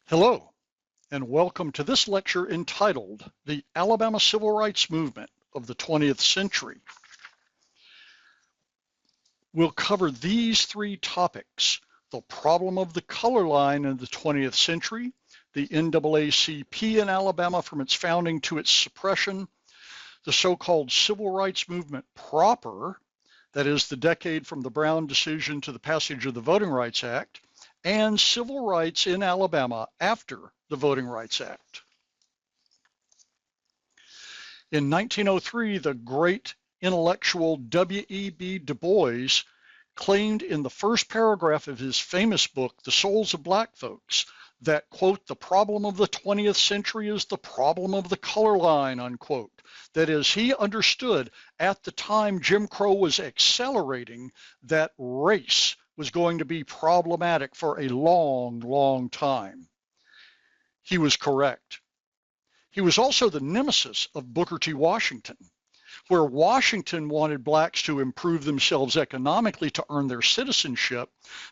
Hello, and welcome to this lecture entitled The Alabama Civil Rights Movement of the 20th Century. We'll cover these three topics: the problem of the color line in the 20th century, the NAACP in Alabama from its founding to its suppression, the so-called civil rights movement proper, that is the decade from the Brown decision to the passage of the Voting Rights Act, and civil rights in Alabama after the Voting Rights Act. In 1903, the great intellectual W.E.B. Du Bois claimed in the first paragraph of his famous book, The Souls of Black Folks, that, quote, the problem of the 20th century is the problem of the color line, unquote. That is, he understood at the time Jim Crow was accelerating that race was going to be problematic for a long, long time. He was correct. He was also the nemesis of Booker T. Washington. Where Washington wanted blacks to improve themselves economically to earn their citizenship,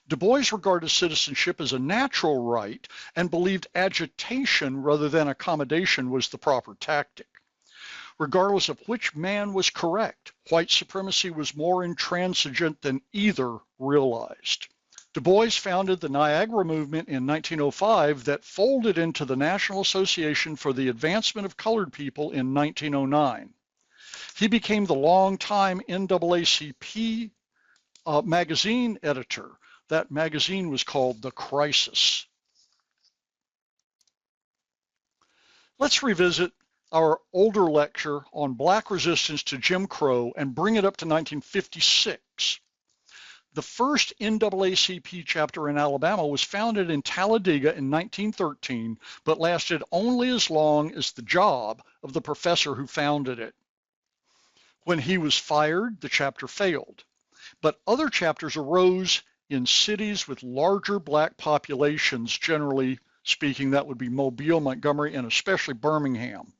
Du Bois regarded citizenship as a natural right and believed agitation rather than accommodation was the proper tactic. Regardless of which man was correct, white supremacy was more intransigent than either realized. Du Bois founded the Niagara Movement in 1905 that folded into the National Association for the Advancement of Colored People in 1909. He became the longtime NAACP magazine editor. That magazine was called The Crisis. Let's revisit our older lecture on black resistance to Jim Crow and bring it up to 1956. The first NAACP chapter in Alabama was founded in Talladega in 1913, but lasted only as long as the job of the professor who founded it. When he was fired, the chapter failed, but other chapters arose in cities with larger black populations. Generally speaking, that would be Mobile, Montgomery, and especially Birmingham.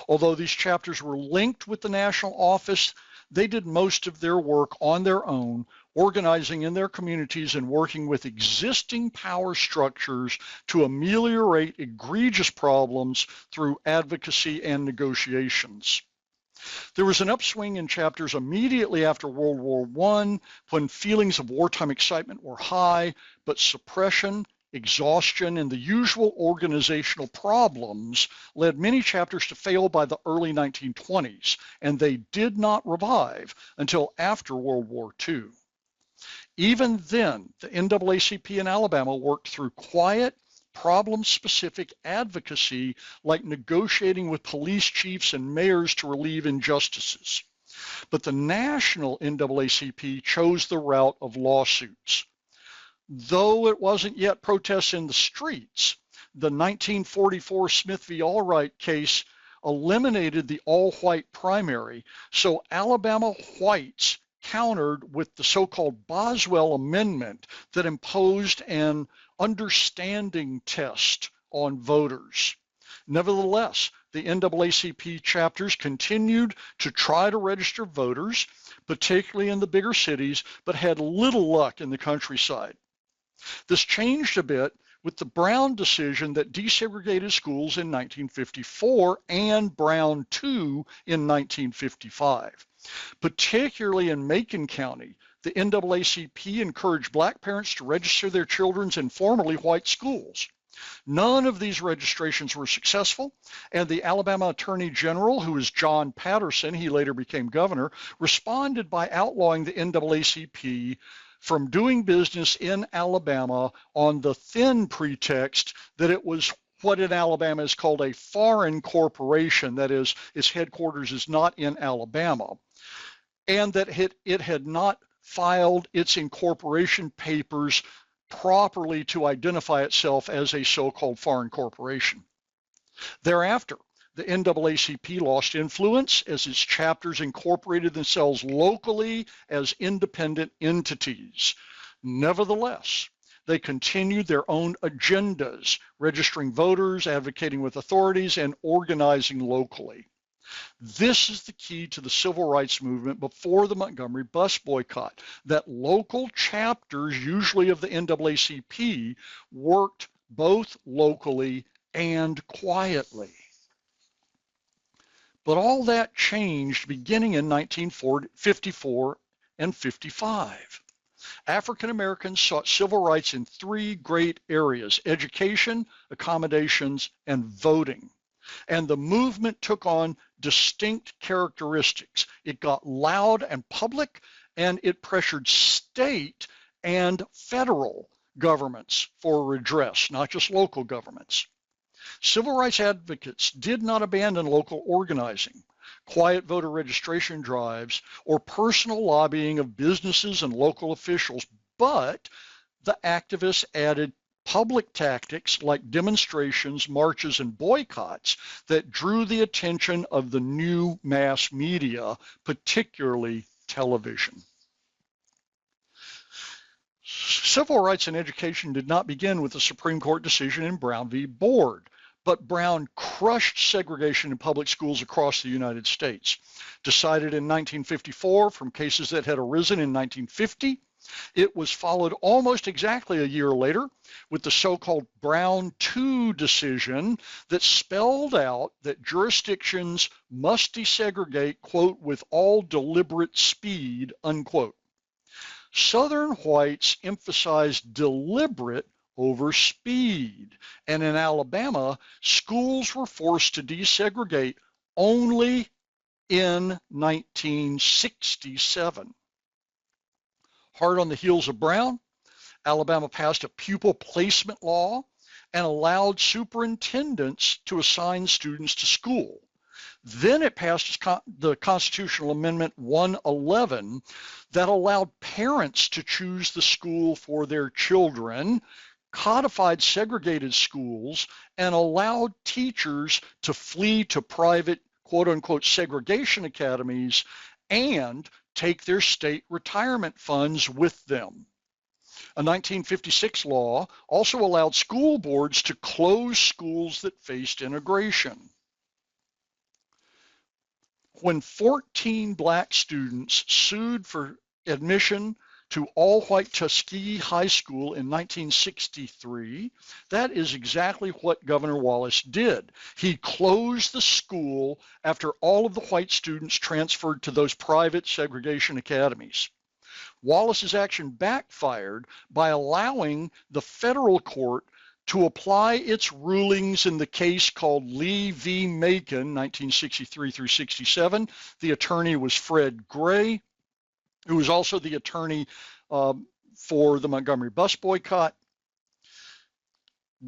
Although these chapters were linked with the national office, they did most of their work on their own, organizing in their communities and working with existing power structures to ameliorate egregious problems through advocacy and negotiations. There was an upswing in chapters immediately after World War I when feelings of wartime excitement were high, but suppression, exhaustion, and the usual organizational problems led many chapters to fail by the early 1920s, and they did not revive until after World War II. Even then, the NAACP in Alabama worked through quiet, problem-specific advocacy like negotiating with police chiefs and mayors to relieve injustices. But the national NAACP chose the route of lawsuits. Though it wasn't yet protests in the streets, the 1944 Smith v. Allwright case eliminated the all-white primary, so Alabama whites countered with the so-called Boswell Amendment that imposed an understanding test on voters. Nevertheless, the NAACP chapters continued to try to register voters, particularly in the bigger cities, but had little luck in the countryside. This changed a bit with the Brown decision that desegregated schools in 1954 and Brown II in 1955. Particularly in Macon County, the NAACP encouraged black parents to register their children in formerly white schools. None of these registrations were successful, and the Alabama Attorney General, who was John Patterson, he later became governor, responded by outlawing the NAACP from doing business in Alabama on the thin pretext that it was what in Alabama is called a foreign corporation, that is, its headquarters is not in Alabama, and that it had not filed its incorporation papers properly to identify itself as a so-called foreign corporation. Thereafter, the NAACP lost influence as its chapters incorporated themselves locally as independent entities. Nevertheless, they continued their own agendas, registering voters, advocating with authorities, and organizing locally. This is the key to the civil rights movement before the Montgomery bus boycott, that local chapters, usually of the NAACP, worked both locally and quietly. But all that changed beginning in 1954 and 55. African Americans sought civil rights in three great areas: education, accommodations, and voting. And the movement took on distinct characteristics. It got loud and public, and it pressured state and federal governments for redress, not just local governments. Civil rights advocates did not abandon local organizing, quiet voter registration drives, or personal lobbying of businesses and local officials, but the activists added public tactics like demonstrations, marches, and boycotts that drew the attention of the new mass media, particularly television. Civil rights and education did not begin with the Supreme Court decision in Brown v. Board, but Brown crushed segregation in public schools across the United States. Decided in 1954 from cases that had arisen in 1950, it was followed almost exactly a year later with the so-called Brown II decision that spelled out that jurisdictions must desegregate, quote, with all deliberate speed, unquote. Southern whites emphasized deliberate over speed, and in Alabama, schools were forced to desegregate only in 1967. Hard on the heels of Brown, Alabama passed a pupil placement law and allowed superintendents to assign students to school. Then it passed the Constitutional Amendment 111 that allowed parents to choose the school for their children, codified segregated schools, and allowed teachers to flee to private, quote-unquote, segregation academies and take their state retirement funds with them. A 1956 law also allowed school boards to close schools that faced integration. When 14 black students sued for admission to all-white Tuskegee High School in 1963, that is exactly what Governor Wallace did. He closed the school after all of the white students transferred to those private segregation academies. Wallace's action backfired by allowing the federal court to apply its rulings in the case called Lee v. Macon, 1963 through 67. The attorney was Fred Gray, who was also the attorney for the Montgomery bus boycott.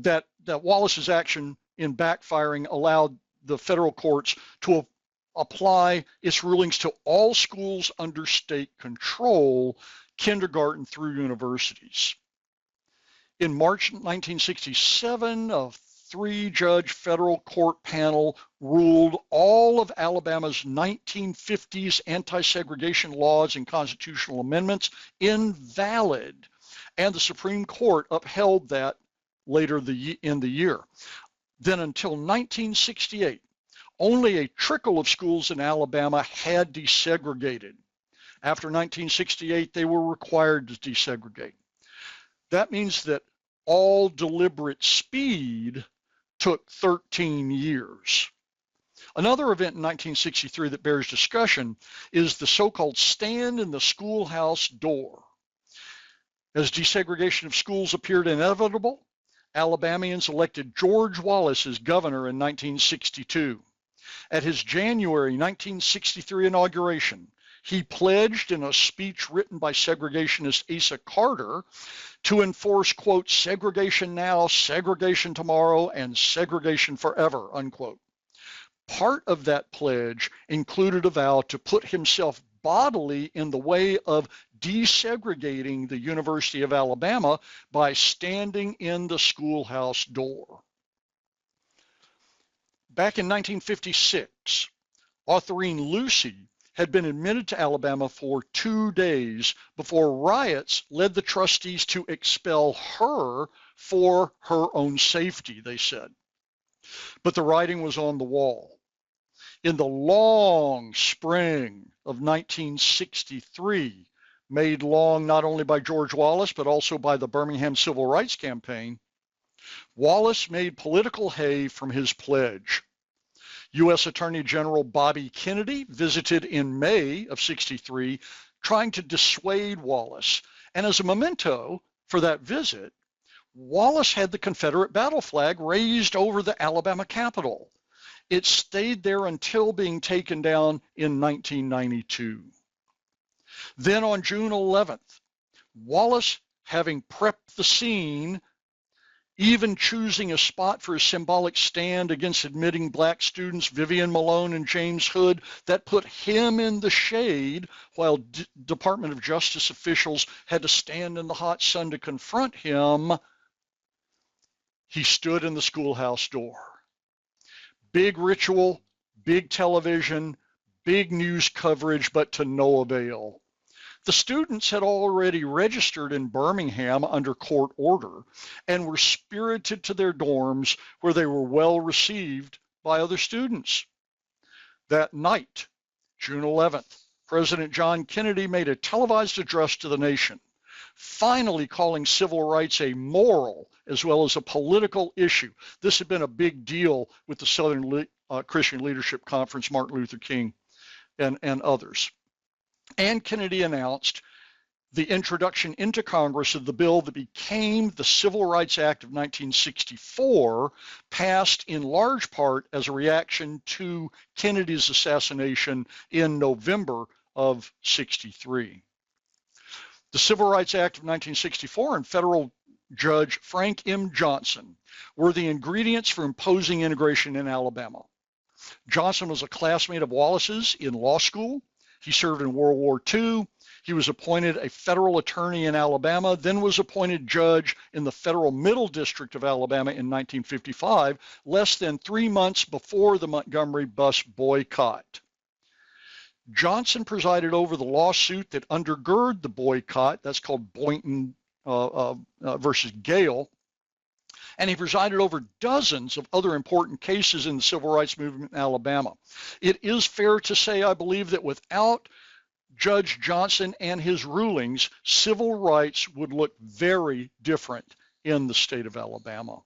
That Wallace's action in backfiring allowed the federal courts to apply its rulings to all schools under state control, kindergarten through universities. In March 1967, a three-judge federal court panel ruled all of Alabama's 1950s anti-segregation laws and constitutional amendments invalid, and the Supreme Court upheld that later in the year. Then until 1968, only a trickle of schools in Alabama had desegregated. After 1968, they were required to desegregate. That means that all deliberate speed took 13 years. Another event in 1963 that bears discussion is the so-called stand in the schoolhouse door. As desegregation of schools appeared inevitable, Alabamians elected George Wallace as governor in 1962. At his January 1963 inauguration, he pledged in a speech written by segregationist Asa Carter to enforce, quote, segregation now, segregation tomorrow, and segregation forever, unquote. Part of that pledge included a vow to put himself bodily in the way of desegregating the University of Alabama by standing in the schoolhouse door. Back in 1956, Autherine Lucy had been admitted to Alabama for 2 days before riots led the trustees to expel her for her own safety, they said. But the writing was on the wall. In the long spring of 1963, made long not only by George Wallace, but also by the Birmingham Civil Rights Campaign, Wallace made political hay from his pledge. U.S. Attorney General Bobby Kennedy visited in May of '63, trying to dissuade Wallace. And as a memento for that visit, Wallace had the Confederate battle flag raised over the Alabama Capitol. It stayed there until being taken down in 1992. Then on June 11th, Wallace, having prepped the scene, even choosing a spot for a symbolic stand against admitting black students, Vivian Malone and James Hood, that put him in the shade while Department of Justice officials had to stand in the hot sun to confront him, he stood in the schoolhouse door. Big ritual, big television, big news coverage, but to no avail. The students had already registered in Birmingham under court order and were spirited to their dorms, where they were well received by other students. That night, June 11th, President John Kennedy made a televised address to the nation, finally calling civil rights a moral as well as a political issue. This had been a big deal with the Southern Christian Leadership Conference, Martin Luther King and others. And Kennedy announced the introduction into Congress of the bill that became the Civil Rights Act of 1964, passed in large part as a reaction to Kennedy's assassination in November of '63. The Civil Rights Act of 1964 and federal Judge Frank M. Johnson were the ingredients for imposing integration in Alabama. Johnson was a classmate of Wallace's in law school. He served in World War II. He was appointed a federal attorney in Alabama, then was appointed judge in the federal Middle District of Alabama in 1955, less than 3 months before the Montgomery bus boycott. Johnson presided over the lawsuit that undergirded the boycott. That's called Boynton versus Gale. And he presided over dozens of other important cases in the civil rights movement in Alabama. It is fair to say, I believe, that without Judge Johnson and his rulings, civil rights would look very different in the state of Alabama.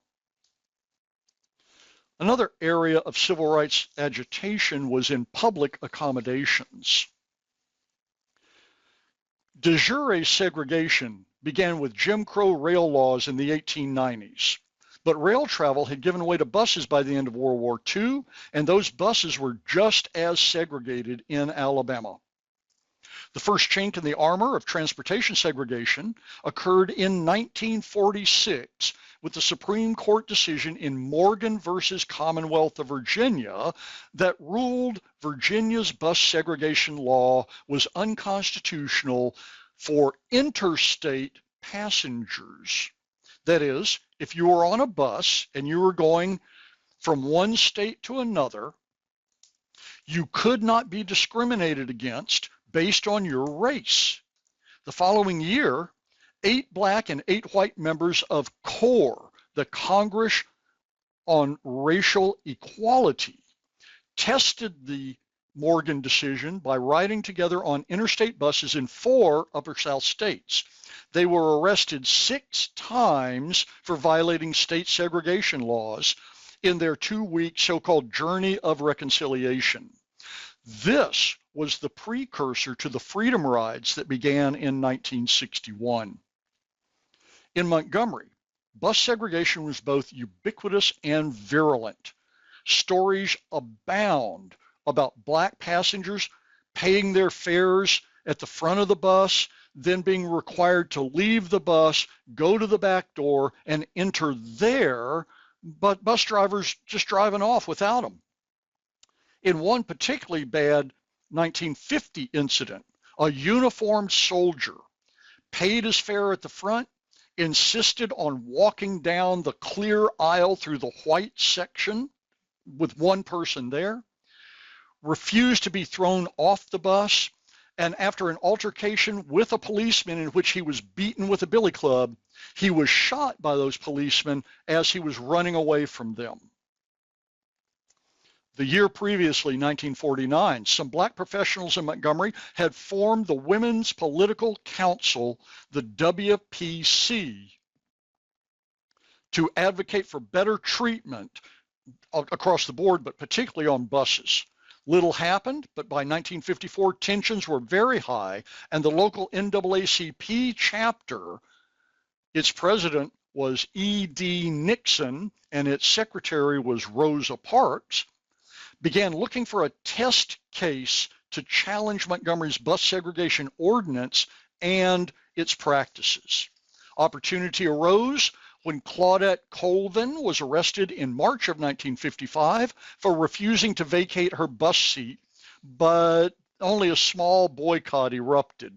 Another area of civil rights agitation was in public accommodations. De jure segregation began with Jim Crow rail laws in the 1890s. But rail travel had given way to buses by the end of World War II, and those buses were just as segregated in Alabama. The first chink in the armor of transportation segregation occurred in 1946 with the Supreme Court decision in Morgan versus Commonwealth of Virginia that ruled Virginia's bus segregation law was unconstitutional for interstate passengers. That is, if you were on a bus and you were going from one state to another, you could not be discriminated against based on your race. The following year, 8 black and 8 white members of CORE, the Congress on Racial Equality, tested the Morgan decision by riding together on interstate buses in 4 Upper South states. They were arrested 6 times for violating state segregation laws in their 2-week so-called journey of reconciliation. This was the precursor to the freedom rides that began in 1961. In Montgomery, bus segregation was both ubiquitous and virulent. Stories abound about black passengers paying their fares at the front of the bus, then being required to leave the bus, go to the back door, and enter there, but bus drivers just driving off without them. In one particularly bad 1950 incident, a uniformed soldier paid his fare at the front, insisted on walking down the clear aisle through the white section with one person there, refused to be thrown off the bus, and after an altercation with a policeman in which he was beaten with a billy club, he was shot by those policemen as he was running away from them. The year previously, 1949, some black professionals in Montgomery had formed the Women's Political Council, the WPC. to advocate for better treatment across the board, but particularly on buses. Little happened, but by 1954, tensions were very high, and the local NAACP chapter, its president was E.D. Nixon, and its secretary was Rosa Parks, began looking for a test case to challenge Montgomery's bus segregation ordinance and its practices. Opportunity arose when Claudette Colvin was arrested in March of 1955 for refusing to vacate her bus seat, but only a small boycott erupted.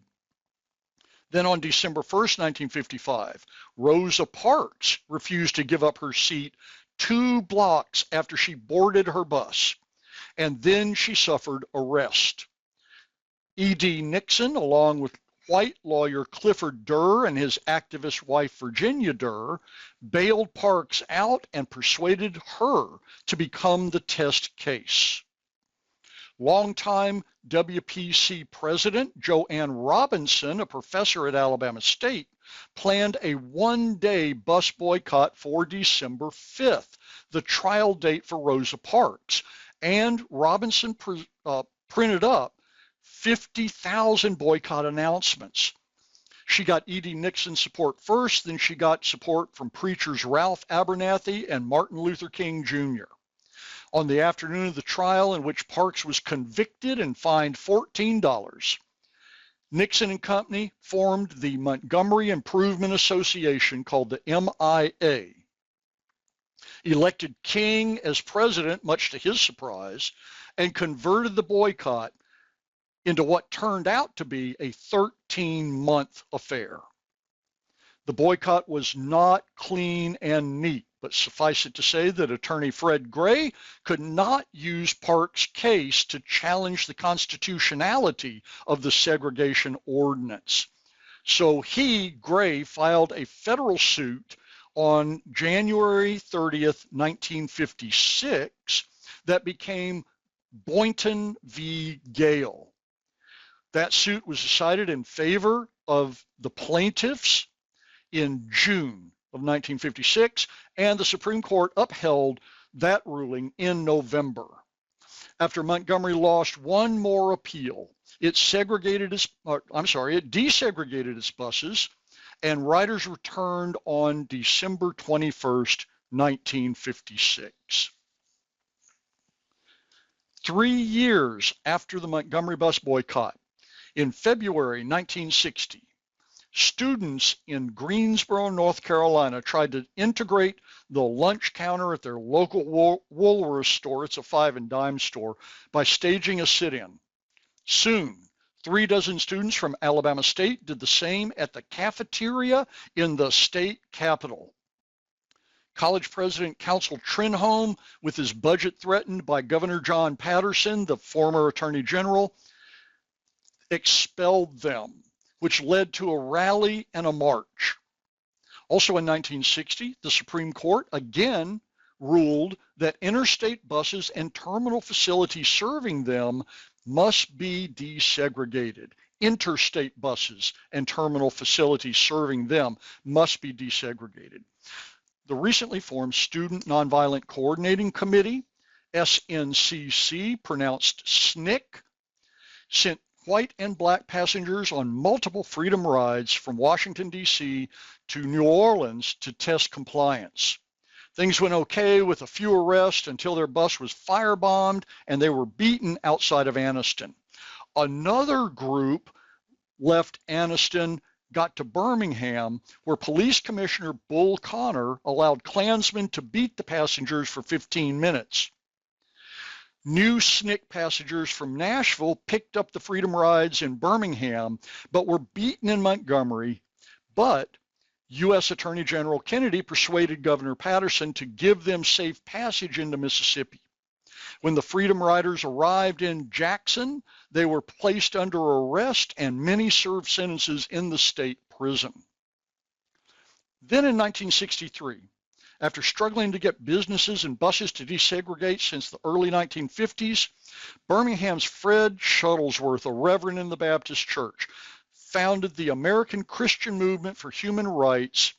Then on December 1st, 1955, Rosa Parks refused to give up her seat 2 blocks after she boarded her bus, and then she suffered arrest. E.D. Nixon, along with white lawyer Clifford Durr and his activist wife Virginia Durr, bailed Parks out and persuaded her to become the test case. Longtime WPC president Joanne Robinson, a professor at Alabama State, planned a 1-day bus boycott for December 5th, the trial date for Rosa Parks, and Robinson printed up 50,000 boycott announcements. She got E.D. Nixon's support first, then she got support from preachers Ralph Abernathy and Martin Luther King Jr. On the afternoon of the trial, in which Parks was convicted and fined $14, Nixon and company formed the Montgomery Improvement Association, called the MIA, elected King as president, much to his surprise, and converted the boycott into what turned out to be a 13-month affair. The boycott was not clean and neat, but suffice it to say that attorney Fred Gray could not use Parks' case to challenge the constitutionality of the segregation ordinance. So Gray, filed a federal suit on January 30th, 1956, that became Boynton v. Gale. That suit was decided in favor of the plaintiffs in June of 1956, and the Supreme Court upheld that ruling in November. After Montgomery lost one more appeal, it desegregated its buses, and riders returned on December 21st, 1956. 3 years after the Montgomery bus boycott, in February 1960, students in Greensboro, North Carolina tried to integrate the lunch counter at their local Woolworth store, it's a 5 and dime store, by staging a sit-in. Soon, 36 students from Alabama State did the same at the cafeteria in the state capitol. College President Council Trenholm, with his budget threatened by Governor John Patterson, the former Attorney General, expelled them, which led to a rally and a march. Also in 1960, the Supreme Court again ruled that interstate buses and terminal facilities serving them must be desegregated. Interstate buses and terminal facilities serving them must be desegregated. The recently formed Student Nonviolent Coordinating Committee, SNCC, pronounced SNCC, sent white and black passengers on multiple freedom rides from Washington, D.C. to New Orleans to test compliance. Things went okay with a few arrests until their bus was firebombed and they were beaten outside of Anniston. Another group left Anniston, got to Birmingham, where Police Commissioner Bull Connor allowed Klansmen to beat the passengers for 15 minutes. New SNCC passengers from Nashville picked up the freedom rides in Birmingham, but were beaten in Montgomery. But U.S. Attorney General Kennedy persuaded Governor Patterson to give them safe passage into Mississippi. When the Freedom Riders arrived in Jackson, they were placed under arrest, and many served sentences in the state prison. Then in 1963, after struggling to get businesses and buses to desegregate since the early 1950s, Birmingham's Fred Shuttlesworth, a reverend in the Baptist Church, founded the American Christian Movement for Human Rights,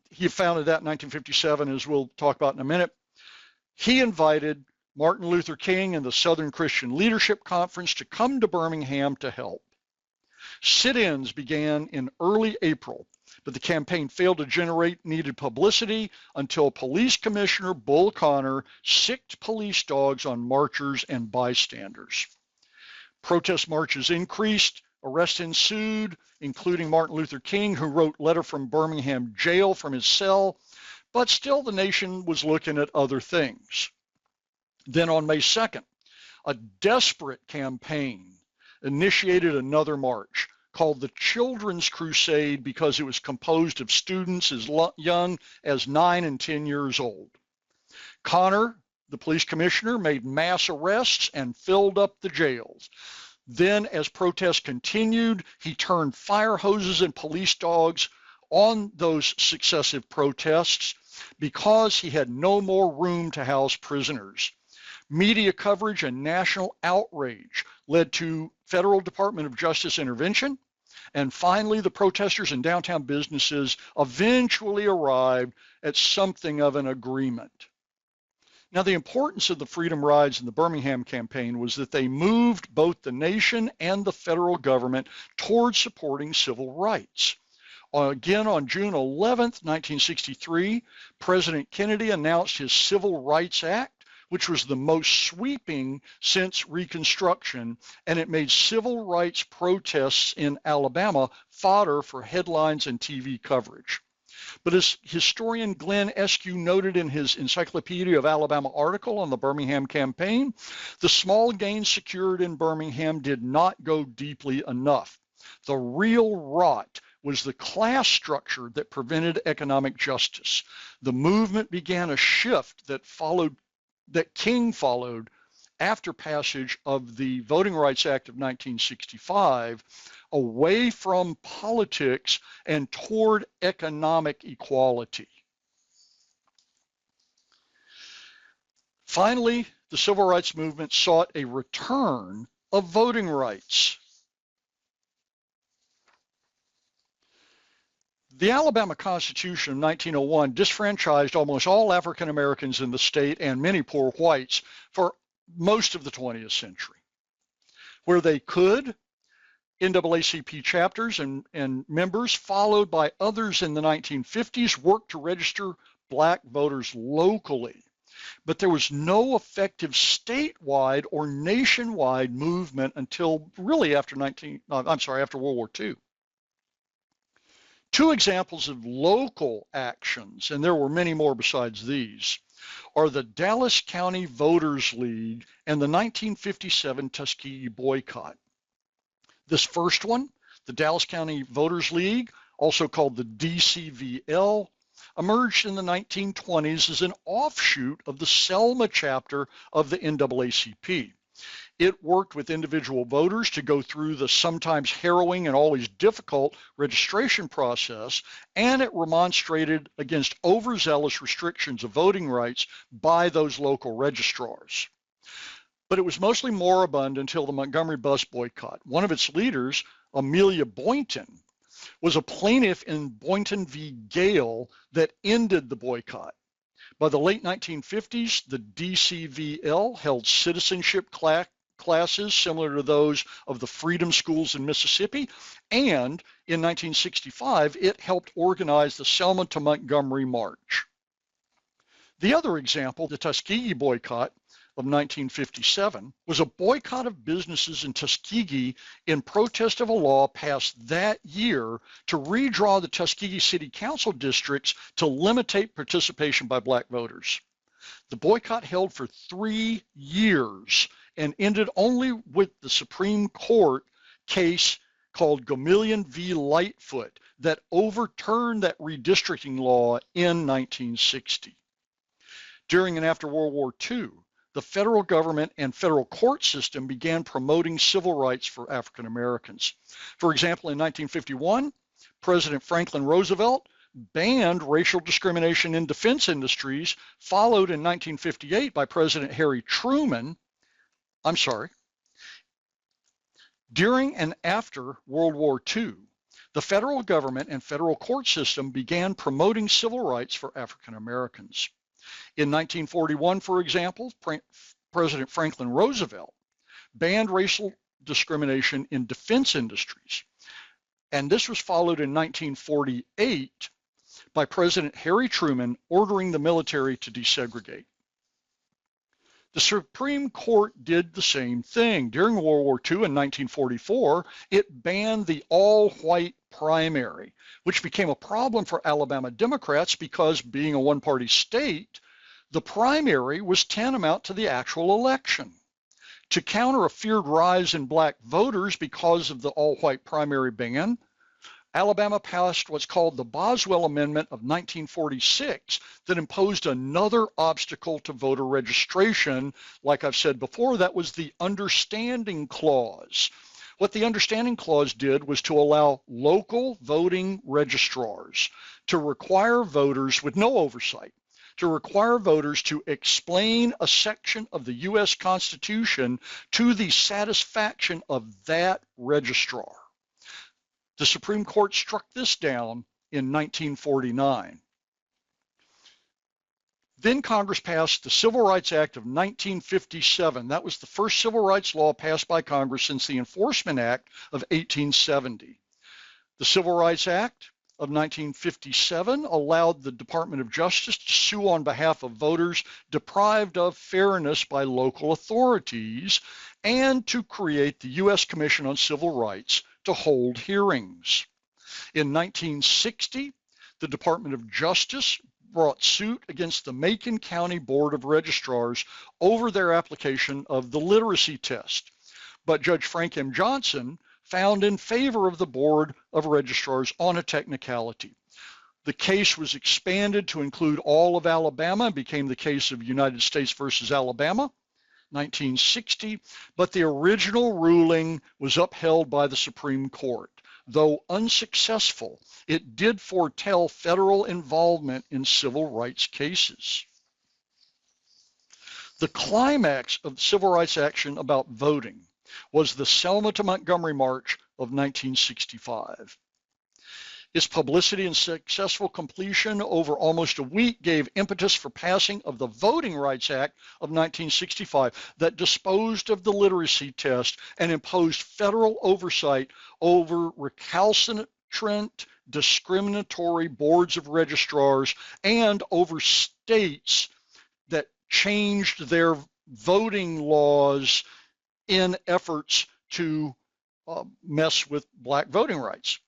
he founded that in 1957, as we'll talk about in a minute. He invited Martin Luther King and the Southern Christian Leadership Conference to come to Birmingham to help. Sit-ins began in early April, but the campaign failed to generate needed publicity until Police Commissioner Bull Connor sicked police dogs on marchers and bystanders. Protest marches increased, arrests ensued, including Martin Luther King, who wrote letter from Birmingham jail from his cell, but still the nation was looking at other things. Then on May 2nd, a desperate campaign initiated another march called the Children's Crusade because it was composed of students as young as 9 and 10 years old. Connor, the police commissioner, made mass arrests and filled up the jails. Then, as protests continued, he turned fire hoses and police dogs on those successive protests because he had no more room to house prisoners. Media coverage and national outrage led to Federal Department of Justice intervention, and finally the protesters and downtown businesses eventually arrived at something of an agreement. Now, the importance of the Freedom Rides and the Birmingham campaign was that they moved both the nation and the federal government towards supporting civil rights. Again, on June 11th, 1963, President Kennedy announced his Civil Rights Act, which was the most sweeping since Reconstruction, and it made civil rights protests in Alabama fodder for headlines and TV coverage. But as historian Glenn Eskew noted in his Encyclopedia of Alabama article on the Birmingham campaign, the small gains secured in Birmingham did not go deeply enough. The real rot was the class structure that prevented economic justice. The movement began a shift that King followed after passage of the Voting Rights Act of 1965, away from politics and toward economic equality. Finally, the civil rights movement sought a return of voting rights. The Alabama Constitution of 1901 disfranchised almost all African Americans in the state and many poor whites for most of the 20th century. Where they could, NAACP chapters and members, followed by others in the 1950s, worked to register black voters locally. But there was no effective statewide or nationwide movement until really after World War II. Two examples of local actions, and there were many more besides these, are the Dallas County Voters League and the 1957 Tuskegee boycott. This first one, the Dallas County Voters League, also called the DCVL, emerged in the 1920s as an offshoot of the Selma chapter of the NAACP. It worked with individual voters to go through the sometimes harrowing and always difficult registration process, and it remonstrated against overzealous restrictions of voting rights by those local registrars. But it was mostly moribund until the Montgomery bus boycott. One of its leaders, Amelia Boynton, was a plaintiff in Boynton v. Gale that ended the boycott. By the late 1950s, the DCVL held citizenship classes similar to those of the Freedom Schools in Mississippi, and in 1965, it helped organize the Selma to Montgomery March. The other example, the Tuskegee boycott of 1957, was a boycott of businesses in Tuskegee in protest of a law passed that year to redraw the Tuskegee City Council districts to limitate participation by black voters. The boycott held for 3 years and ended only with the Supreme Court case called Gamillion v. Lightfoot that overturned that redistricting law in 1960. During and after World War II, the federal government and federal court system began promoting civil rights for African Americans. For example, in 1951, President Franklin Roosevelt banned racial discrimination in defense industries, followed in 1958 by President Harry Truman. During and after World War II, The federal government and federal court system began promoting civil rights for African Americans. In 1941, for example, President Franklin Roosevelt banned racial discrimination in defense industries. And this was followed in 1948 by President Harry Truman ordering the military to desegregate. The Supreme Court did the same thing. During World War II in 1944, it banned the all-white primary, which became a problem for Alabama Democrats because, being a one-party state, the primary was tantamount to the actual election. To counter a feared rise in black voters because of the all-white primary ban, Alabama passed what's called the Boswell Amendment of 1946 that imposed another obstacle to voter registration. Like I've said before, that was the Understanding Clause. What the Understanding Clause did was to allow local voting registrars to require voters with no oversight, to require voters to explain a section of the U.S. Constitution to the satisfaction of that registrar. The Supreme Court struck this down in 1949. Then Congress passed the Civil Rights Act of 1957. That was the first civil rights law passed by Congress since the Enforcement Act of 1870. The Civil Rights Act of 1957 allowed the Department of Justice to sue on behalf of voters deprived of fairness by local authorities and to create the U.S. Commission on Civil Rights to hold hearings. In 1960, the Department of Justice brought suit against the Macon County Board of Registrars over their application of the literacy test. But Judge Frank M. Johnson found in favor of the Board of Registrars on a technicality. The case was expanded to include all of Alabama and became the case of United States versus Alabama, 1960, but the original ruling was upheld by the Supreme Court. Though unsuccessful, it did foretell federal involvement in civil rights cases. The climax of the civil rights action about voting was the Selma to Montgomery March of 1965. Its publicity and successful completion over almost a week gave impetus for passing of the Voting Rights Act of 1965 that disposed of the literacy test and imposed federal oversight over recalcitrant, discriminatory boards of registrars and over states that changed their voting laws in efforts to mess with black voting rights.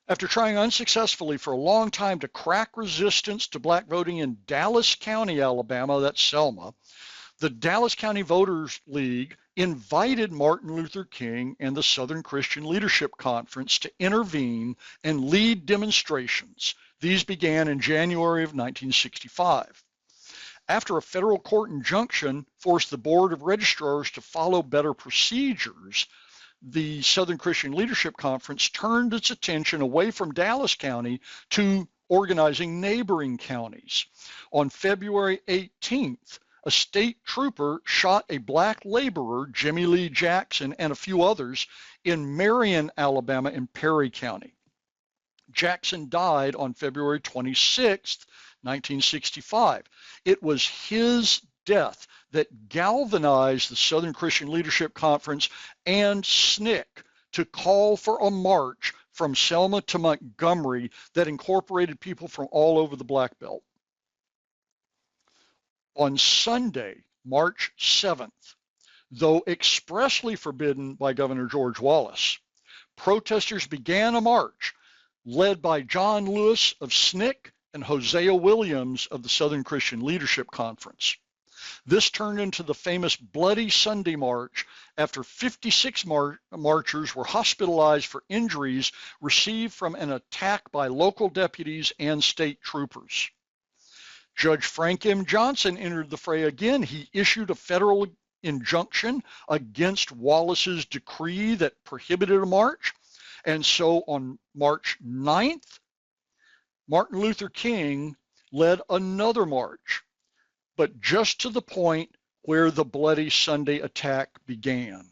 After trying unsuccessfully for a long time to crack resistance to black voting in Dallas County, Alabama, that's Selma, the Dallas County Voters League invited Martin Luther King and the Southern Christian Leadership Conference to intervene and lead demonstrations. These began in January of 1965. After a federal court injunction forced the Board of Registrars to follow better procedures, the Southern Christian Leadership Conference turned its attention away from Dallas County to organizing neighboring counties. On February 18th, a state trooper shot a black laborer, Jimmy Lee Jackson, and a few others in Marion, Alabama, in Perry County. Jackson died on February 26th, 1965. It was his death that galvanized the Southern Christian Leadership Conference and SNCC to call for a march from Selma to Montgomery that incorporated people from all over the Black Belt. On Sunday, March 7th, though expressly forbidden by Governor George Wallace, protesters began a march led by John Lewis of SNCC and Hosea Williams of the Southern Christian Leadership Conference. This turned into the famous Bloody Sunday March after 56 marchers were hospitalized for injuries received from an attack by local deputies and state troopers. Judge Frank M. Johnson entered the fray again. He issued a federal injunction against Wallace's decree that prohibited a march. And so on March 9th, Martin Luther King led another march, but just to the point where the Bloody Sunday attack began.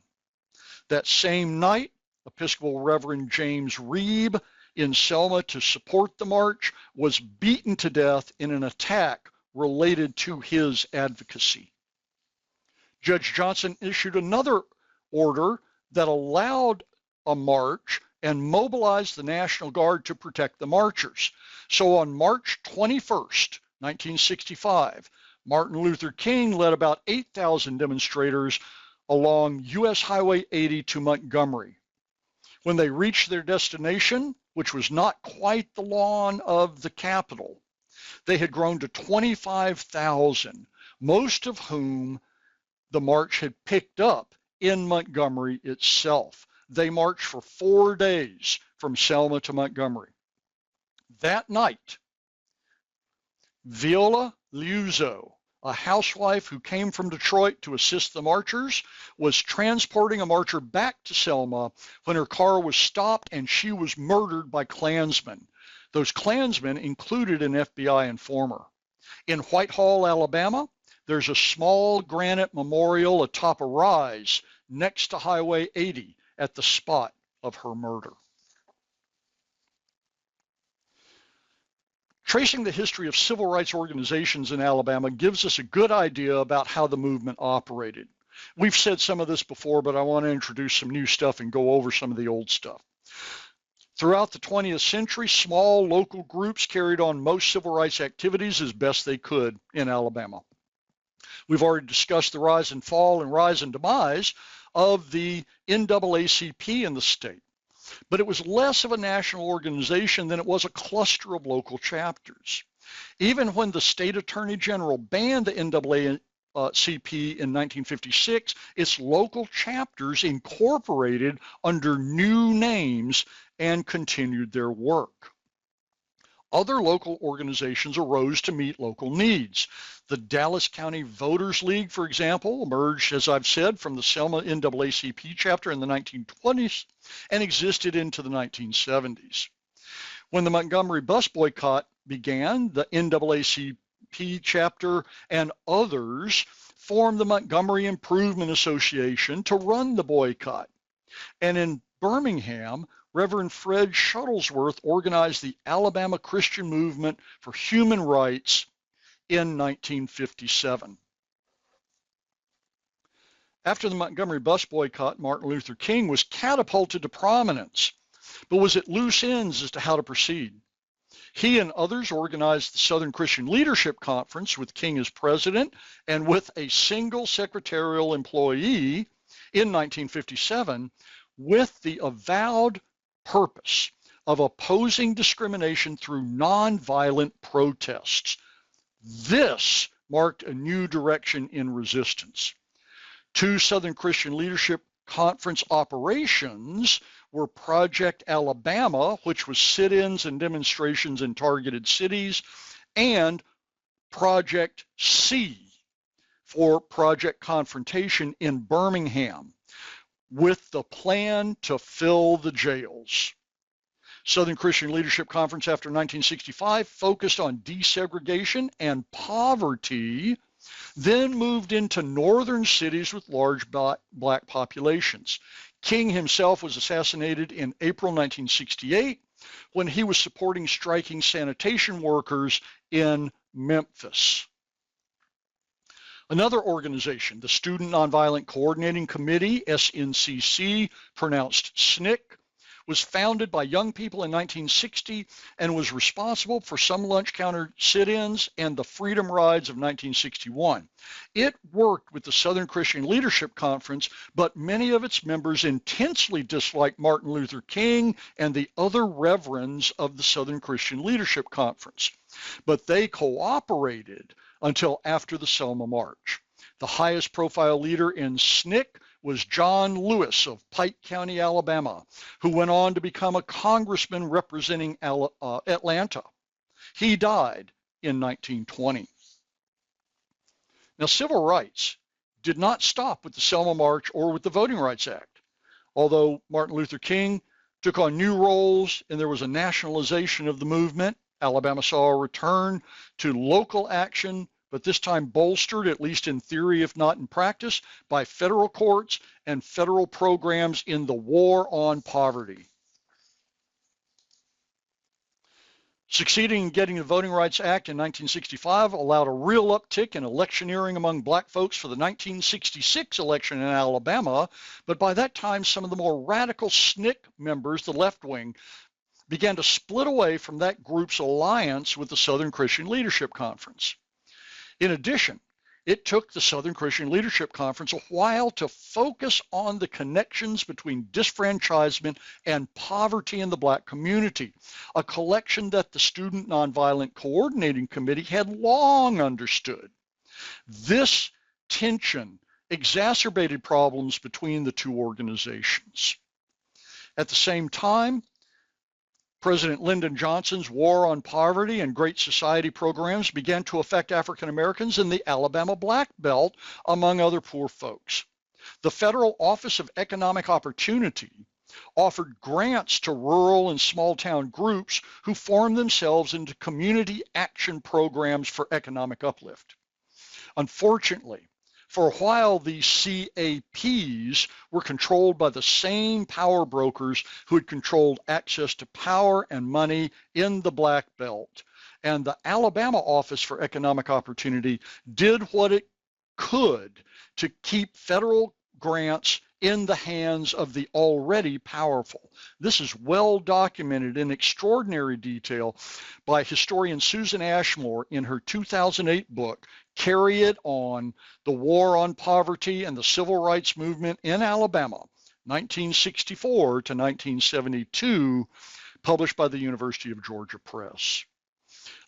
That same night, Episcopal Reverend James Reeb in Selma to support the march, was beaten to death in an attack related to his advocacy. Judge Johnson issued another order that allowed a march and mobilized the National Guard to protect the marchers. So on March 21st, 1965, Martin Luther King led about 8,000 demonstrators along U.S. Highway 80 to Montgomery. When they reached their destination, which was not quite the lawn of the Capitol, they had grown to 25,000, most of whom the march had picked up in Montgomery itself. They marched for 4 days from Selma to Montgomery. That night, Viola Liuzzo, a housewife who came from Detroit to assist the marchers, was transporting a marcher back to Selma when her car was stopped and she was murdered by Klansmen. Those Klansmen included an FBI informer. In Whitehall, Alabama, there's a small granite memorial atop a rise next to Highway 80 at the spot of her murder. Tracing the history of civil rights organizations in Alabama gives us a good idea about how the movement operated. We've said some of this before, but I want to introduce some new stuff and go over some of the old stuff. Throughout the 20th century, small local groups carried on most civil rights activities as best they could in Alabama. We've already discussed the rise and fall and rise and demise of the NAACP in the state. But it was less of a national organization than it was a cluster of local chapters. Even when the state attorney general banned the NAACP in 1956, its local chapters incorporated under new names and continued their work. Other local organizations arose to meet local needs. The Dallas County Voters League, for example, emerged, as I've said, from the Selma NAACP chapter in the 1920s and existed into the 1970s. When the Montgomery bus boycott began, the NAACP chapter and others formed the Montgomery Improvement Association to run the boycott. And in Birmingham, Reverend Fred Shuttlesworth organized the Alabama Christian Movement for Human Rights in 1957. After the Montgomery bus boycott, Martin Luther King was catapulted to prominence, but was at loose ends as to how to proceed. He and others organized the Southern Christian Leadership Conference with King as president and with a single secretarial employee in 1957 with the avowed purpose of opposing discrimination through nonviolent protests. This marked a new direction in resistance. Two Southern Christian Leadership Conference operations were Project Alabama, which was sit-ins and demonstrations in targeted cities, and Project C for Project Confrontation in Birmingham, with the plan to fill the jails. Southern Christian Leadership Conference after 1965 focused on desegregation and poverty, then moved into northern cities with large black populations. King himself was assassinated in April 1968 when he was supporting striking sanitation workers in Memphis. Another organization, the Student Nonviolent Coordinating Committee, SNCC, pronounced SNCC, was founded by young people in 1960 and was responsible for some lunch counter sit-ins and the Freedom Rides of 1961. It worked with the Southern Christian Leadership Conference, but many of its members intensely disliked Martin Luther King and the other reverends of the Southern Christian Leadership Conference. But they cooperated until after the Selma March. The highest profile leader in SNCC was John Lewis of Pike County, Alabama, who went on to become a congressman representing Atlanta. He died in 1920. Now, civil rights did not stop with the Selma March or with the Voting Rights Act. Although Martin Luther King took on new roles and there was a nationalization of the movement, Alabama saw a return to local action but this time bolstered, at least in theory if not in practice, by federal courts and federal programs in the War on Poverty. Succeeding in getting the Voting Rights Act in 1965 allowed a real uptick in electioneering among black folks for the 1966 election in Alabama, but by that time some of the more radical SNCC members, the left wing, began to split away from that group's alliance with the Southern Christian Leadership Conference. In addition, it took the Southern Christian Leadership Conference a while to focus on the connections between disfranchisement and poverty in the black community, a collection that the Student Nonviolent Coordinating Committee had long understood. This tension exacerbated problems between the two organizations. At the same time, President Lyndon Johnson's War on Poverty and Great Society programs began to affect African Americans in the Alabama Black Belt, among other poor folks. The Federal Office of Economic Opportunity offered grants to rural and small town groups who formed themselves into community action programs for economic uplift. Unfortunately, for a while, these CAPs were controlled by the same power brokers who had controlled access to power and money in the Black Belt. And the Alabama Office for Economic Opportunity did what it could to keep federal grants in the hands of the already powerful. This is well documented in extraordinary detail by historian Susan Ashmore in her 2008 book, Carry It On, The War on Poverty and the Civil Rights Movement in Alabama, 1964 to 1972, published by the University of Georgia Press.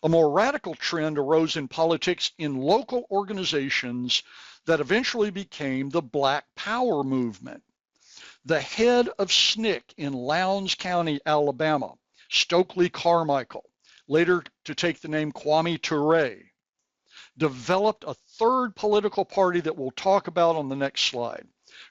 A more radical trend arose in politics in local organizations that eventually became the Black Power movement. The head of SNCC in Lowndes County, Alabama, Stokely Carmichael, later to take the name Kwame Ture, developed a third political party that we'll talk about on the next slide.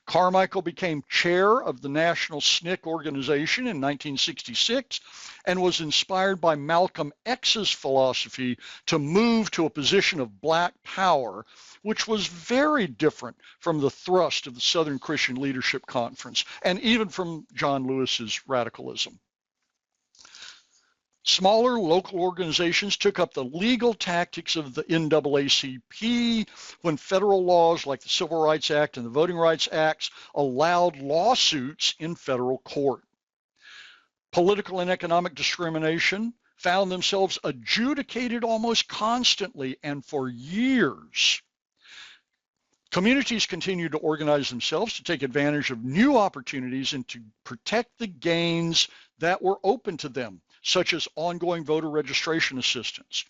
Carmichael became chair of the National SNCC organization in 1966 and was inspired by Malcolm X's philosophy to move to a position of black power, which was very different from the thrust of the Southern Christian Leadership Conference and even from John Lewis's radicalism. Smaller local organizations took up the legal tactics of the NAACP when federal laws like the Civil Rights Act and the Voting Rights Acts allowed lawsuits in federal court. Political and economic discrimination found themselves adjudicated almost constantly and for years. Communities continued to organize themselves to take advantage of new opportunities and to protect the gains that were open to them, such as ongoing voter registration assistance.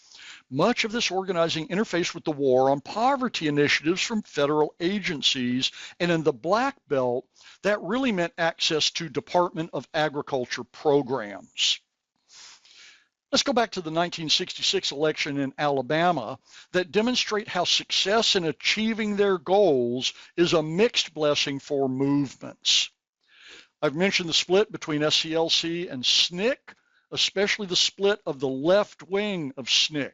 Much of this organizing interfaced with the War on Poverty initiatives from federal agencies, and in the Black Belt, that really meant access to Department of Agriculture programs. Let's go back to the 1966 election in Alabama that demonstrate how success in achieving their goals is a mixed blessing for movements. I've mentioned the split between SCLC and SNCC, especially the split of the left wing of SNCC.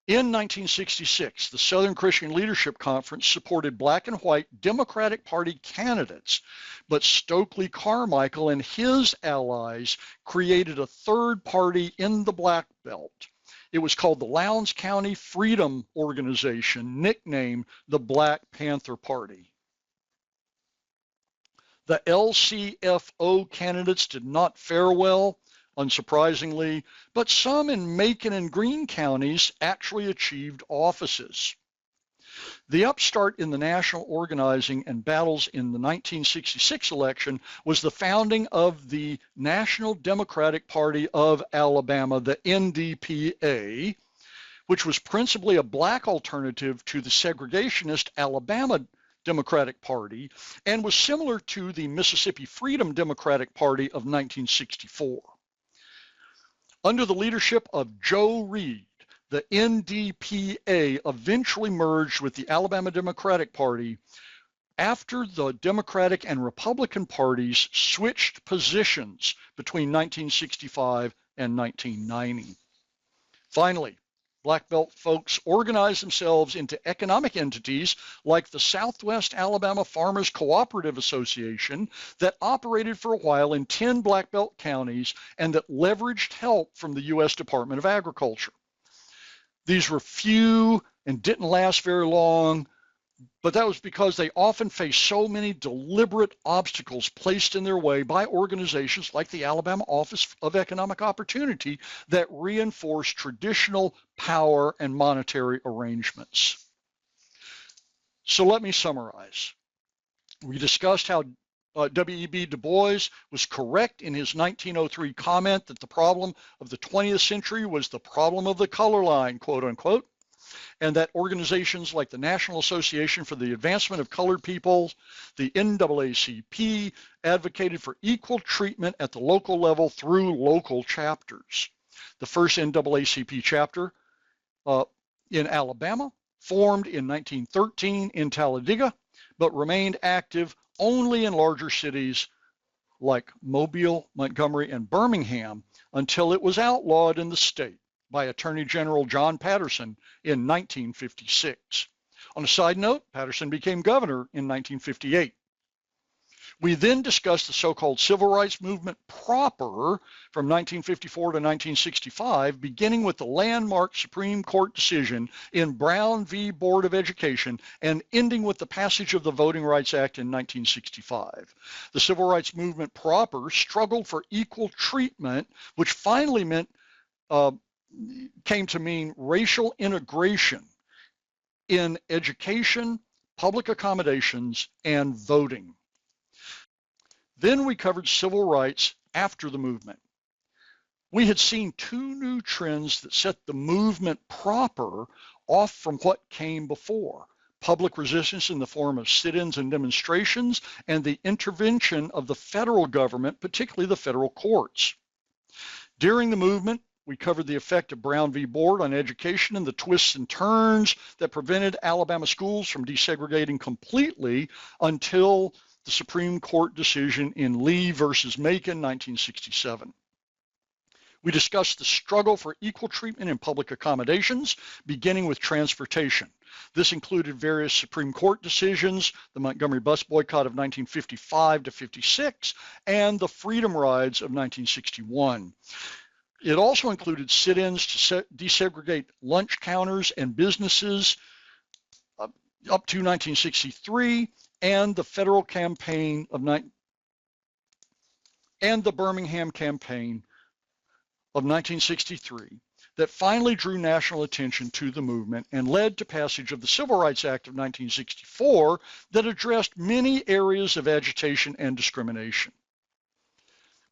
In 1966, the Southern Christian Leadership Conference supported black and white Democratic Party candidates, but Stokely Carmichael and his allies created a third party in the Black Belt. It was called the Lowndes County Freedom Organization, nicknamed the Black Panther Party. The LCFO candidates did not fare well, unsurprisingly, but some in Macon and Greene counties actually achieved offices. The upstart in the national organizing and battles in the 1966 election was the founding of the National Democratic Party of Alabama, the NDPA, which was principally a black alternative to the segregationist Alabama Democratic Party and was similar to the Mississippi Freedom Democratic Party of 1964. Under the leadership of Joe Reed, the NDPA eventually merged with the Alabama Democratic Party after the Democratic and Republican parties switched positions between 1965 and 1990. Finally, Black Belt folks organized themselves into economic entities like the Southwest Alabama Farmers Cooperative Association that operated for a while in 10 Black Belt counties and that leveraged help from the U.S. Department of Agriculture. These were few and didn't last very long, but that was because they often faced so many deliberate obstacles placed in their way by organizations like the Alabama Office of Economic Opportunity that reinforced traditional power and monetary arrangements. So let me summarize. We discussed how W.E.B. Du Bois was correct in his 1903 comment that the problem of the 20th century was the problem of the color line, quote unquote, and that organizations like the National Association for the Advancement of Colored People, the NAACP, advocated for equal treatment at the local level through local chapters. The first NAACP chapter in Alabama formed in 1913 in Talladega, but remained active only in larger cities like Mobile, Montgomery, and Birmingham until it was outlawed in the state by Attorney General John Patterson in 1956. On a side note, Patterson became governor in 1958. We then discussed the so-called civil rights movement proper from 1954 to 1965, beginning with the landmark Supreme Court decision in Brown v. Board of Education and ending with the passage of the Voting Rights Act in 1965. The civil rights movement proper struggled for equal treatment, which finally came to mean racial integration in education, public accommodations, and voting. Then we covered civil rights after the movement. We had seen two new trends that set the movement proper off from what came before: public resistance in the form of sit-ins and demonstrations, and the intervention of the federal government, particularly the federal courts. During the movement, we covered the effect of Brown v. Board on education and the twists and turns that prevented Alabama schools from desegregating completely until the Supreme Court decision in Lee versus Macon, 1967. We discussed the struggle for equal treatment in public accommodations, beginning with transportation. This included various Supreme Court decisions, the Montgomery bus boycott of 1955 to 56, and the Freedom Rides of 1961. It also included sit-ins to desegregate lunch counters and businesses up to 1963, and the federal campaign of and the Birmingham campaign of 1963 that finally drew national attention to the movement and led to passage of the Civil Rights Act of 1964 that addressed many areas of agitation and discrimination.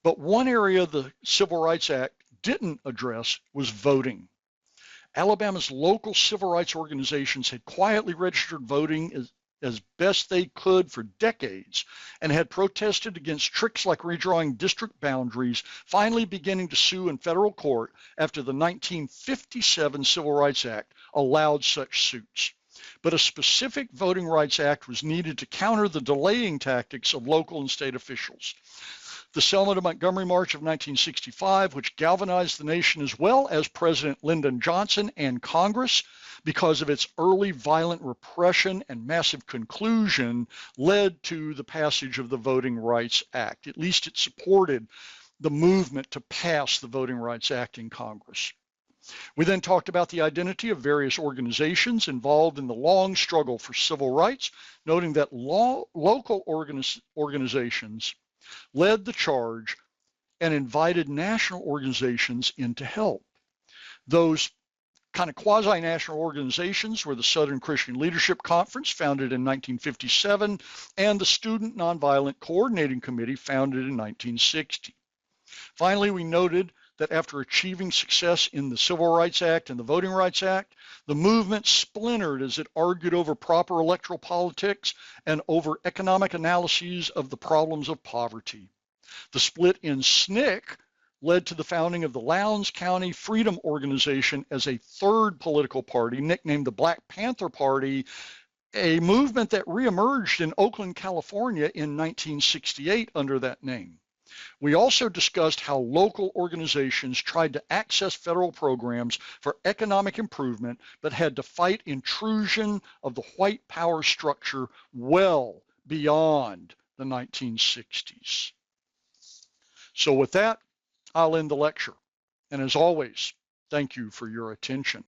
But one area the Civil Rights Act didn't address was voting. Alabama's local civil rights organizations had quietly registered voting as best they could for decades and had protested against tricks like redrawing district boundaries, finally beginning to sue in federal court after the 1957 Civil Rights Act allowed such suits. But a specific Voting Rights Act was needed to counter the delaying tactics of local and state officials. The Selma to Montgomery March of 1965, which galvanized the nation as well as President Lyndon Johnson and Congress, because of its early violent repression and massive conclusion, led to the passage of the Voting Rights Act. At least it supported the movement to pass the Voting Rights Act in Congress. We then talked about the identity of various organizations involved in the long struggle for civil rights, noting that local organizations led the charge and invited national organizations in to help. Those kind of quasi-national organizations were the Southern Christian Leadership Conference, founded in 1957, and the Student Nonviolent Coordinating Committee, founded in 1960. Finally, we noted that after achieving success in the Civil Rights Act and the Voting Rights Act, the movement splintered as it argued over proper electoral politics and over economic analyses of the problems of poverty. The split in SNCC led to the founding of the Lowndes County Freedom Organization as a third political party, nicknamed the Black Panther Party, a movement that reemerged in Oakland, California in 1968 under that name. We also discussed how local organizations tried to access federal programs for economic improvement, but had to fight intrusion of the white power structure well beyond the 1960s. So with that, I'll end the lecture. And as always, thank you for your attention.